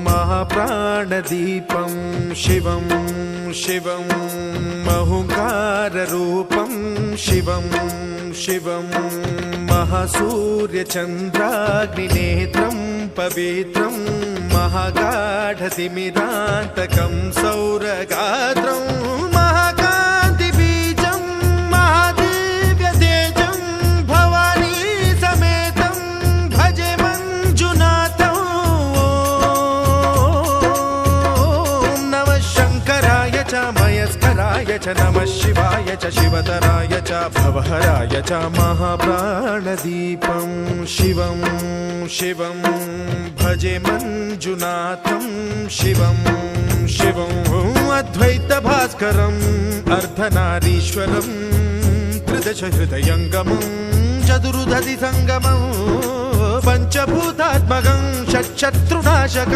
महाप्राणदीपं शिवं शिवं महुङ्काररूपं शिवं शिवं महासूर्यचन्द्राग्निनेत्रं पवित्रं महागाढतिमिरान्तकं सौरगात्रं महाकान्तिबीजं महादिव्यतेजं भवानी समेतं भजे मञ्जुनाथं। ॐ नमः शङ्कराय च मयस्कराय च नमः शिवाय च शिवतराय च भवहराय च महाप्राणदीपं शिवं शिवं भजे मञ्जुनाथं शिवं शिवं अद्वैतभास्करम् अर्धनारीश्वरं त्रिदशहृदयङ्गमं चतुर्दधिसङ्गमं पञ्चभूतात्मकं षट्शत्रुनाशकम्।